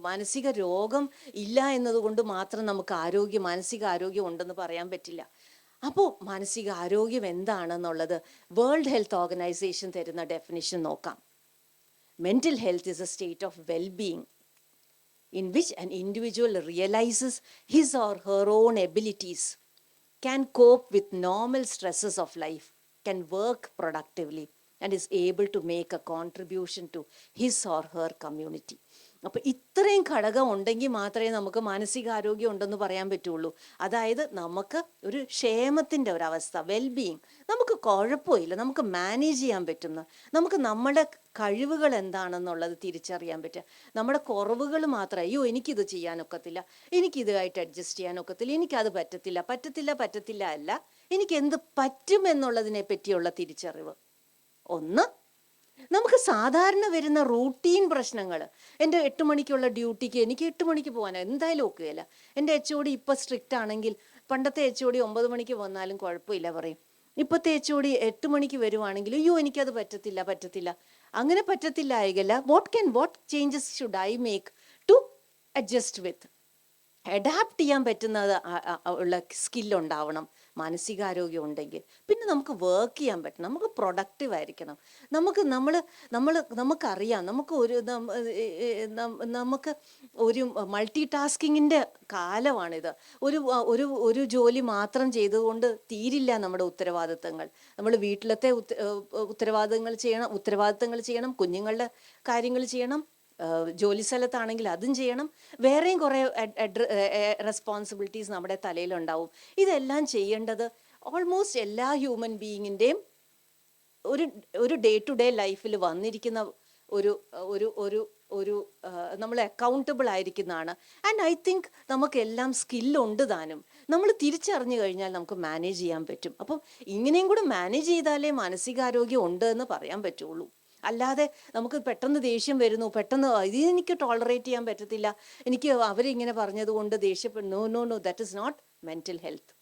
മാനസിക രോഗം ഇല്ല എന്നതുകൊണ്ട് മാത്രം നമുക്ക് മാനസിക ആരോഗ്യം ഉണ്ടെന്ന് പറയാൻ പറ്റില്ല. അപ്പോൾ മാനസിക ആരോഗ്യം എന്താണെന്നുള്ളത് വേൾഡ് ഹെൽത്ത് ഓർഗനൈസേഷൻ തരുന്ന ഡെഫിനിഷൻ നോക്കാം. Mental health is A state of wellbeing in which an individual realizes his or her own abilities, can cope with normal stresses of life, can work productively, and is able to make a contribution to his or her community. അപ്പോൾ ഇത്രയും ഘടകം ഉണ്ടെങ്കിൽ മാത്രമേ നമുക്ക് മാനസികാരോഗ്യം ഉണ്ടെന്ന് പറയാൻ പറ്റുള്ളൂ. അതായത് നമുക്ക് ഒരു ക്ഷേമത്തിൻ്റെ ഒരവസ്ഥ, വെൽബീയിങ്, നമുക്ക് കുഴപ്പമില്ല, നമുക്ക് മാനേജ് ചെയ്യാൻ പറ്റുന്ന, നമുക്ക് നമ്മുടെ കഴിവുകൾ എന്താണെന്നുള്ളത് തിരിച്ചറിയാൻ പറ്റുക. നമ്മുടെ കുറവുകൾ മാത്രം, അയ്യോ എനിക്കിത് ചെയ്യാനൊക്കത്തില്ല, എനിക്കിതുമായിട്ട് അഡ്ജസ്റ്റ് ചെയ്യാനൊക്കത്തില്ല, എനിക്കത് പറ്റത്തില്ല അല്ല, എനിക്ക് എന്ത് പറ്റുമെന്നുള്ളതിനെ പറ്റിയുള്ള തിരിച്ചറിവ്. ഒന്ന്, നമുക്ക് സാധാരണ വരുന്ന റൂട്ടീൻ പ്രശ്നങ്ങൾ, എൻ്റെ 8 മണിക്കുള്ള ഡ്യൂട്ടിക്ക് എനിക്ക് 8 മണിക്ക് പോകാൻ എന്തായാലും ഒക്കുകയില്ല. എൻ്റെ HOD ഇപ്പോൾ സ്ട്രിക്റ്റ് ആണെങ്കിൽ, പണ്ടത്തെ HOD 9 മണിക്ക് വന്നാലും കുഴപ്പമില്ല പറയും. ഇപ്പോഴത്തെ HOD 8 മണിക്ക് വരുവാണെങ്കിൽ അയ്യോ എനിക്കത് പറ്റത്തില്ല. അങ്ങനെ പറ്റത്തില്ല ആയില്ല. What changes should I make to adjust with? Adapt ചെയ്യാൻ പറ്റുന്നത് ഉള്ള സ്കില്ലുണ്ടാവണം മാനസികാരോഗ്യം ഉണ്ടെങ്കിൽ. പിന്നെ നമുക്ക് വർക്ക് ചെയ്യാൻ പറ്റണം, നമുക്ക് പ്രൊഡക്റ്റീവ് ആയിരിക്കണം. നമുക്കറിയാം, നമുക്ക് ഒരു മൾട്ടി ടാസ്കിങ്ങിൻ്റെ കാലമാണിത്. ഒരു ജോലി മാത്രം ചെയ്തുകൊണ്ട് തീരില്ല നമ്മുടെ ഉത്തരവാദിത്തങ്ങൾ. നമ്മൾ വീട്ടിലത്തെ ഉത്തരവാദിത്തങ്ങൾ ചെയ്യണം, കുഞ്ഞുങ്ങളുടെ കാര്യങ്ങൾ ചെയ്യണം, ജോലി സ്ഥലത്താണെങ്കിൽ അതും ചെയ്യണം, വേറെയും കുറേ റെസ്പോൺസിബിലിറ്റീസ് നമ്മുടെ തലയിലുണ്ടാവും. ഇതെല്ലാം ചെയ്യേണ്ടത് ഓൾമോസ്റ്റ് എല്ലാ ഹ്യൂമൻ ബീയിങ്ങിൻ്റെയും ഒരു ഡേ ടു ഡേ ലൈഫിൽ വന്നിരിക്കുന്ന ഒരു നമ്മൾ അക്കൗണ്ടബിൾ ആയിരിക്കുന്നതാണ്. ആൻഡ് ഐ തിങ്ക് നമുക്കെല്ലാം സ്കില്ലുണ്ട് താനും. നമ്മൾ തിരിച്ചറിഞ്ഞു കഴിഞ്ഞാൽ നമുക്ക് മാനേജ് ചെയ്യാൻ പറ്റും. അപ്പം ഇങ്ങനെയും കൂടെ മാനേജ് ചെയ്താലേ മാനസികാരോഗ്യം ഉണ്ട് എന്ന് പറയാൻ പറ്റുള്ളൂ. അല്ലാതെ നമുക്ക് പെട്ടെന്ന് ദേഷ്യം വരുന്നു, പെട്ടെന്ന് ഇതെനിക്ക് ടോളറേറ്റ് ചെയ്യാൻ പറ്റത്തില്ല, എനിക്ക് അവരിങ്ങനെ പറഞ്ഞതുകൊണ്ട് ദേഷ്യപ്പെടുന്നു, no, that is not mental health.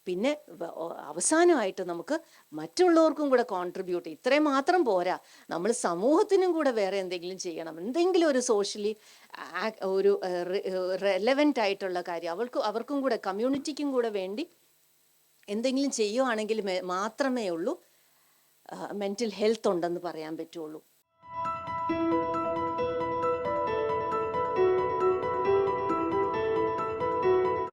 പിന്നെ അവസാനമായിട്ട് നമുക്ക് മറ്റുള്ളവർക്കും കൂടെ കോൺട്രിബ്യൂട്ട്, ഇത്രയും മാത്രം പോരാ, നമ്മൾ സമൂഹത്തിനും കൂടെ വേറെ എന്തെങ്കിലും ചെയ്യണം. എന്തെങ്കിലും ഒരു സോഷ്യലി ഒരു റെലവൻ്റ് ആയിട്ടുള്ള കാര്യം അവർക്കും കൂടെ, കമ്മ്യൂണിറ്റിക്കും കൂടെ വേണ്ടി എന്തെങ്കിലും ചെയ്യുവാണെങ്കിൽ മാത്രമേ ഉള്ളൂ മെൻ്റൽ ഹെൽത്ത് ഉണ്ടെന്ന് പറയാൻ പറ്റുള്ളൂ.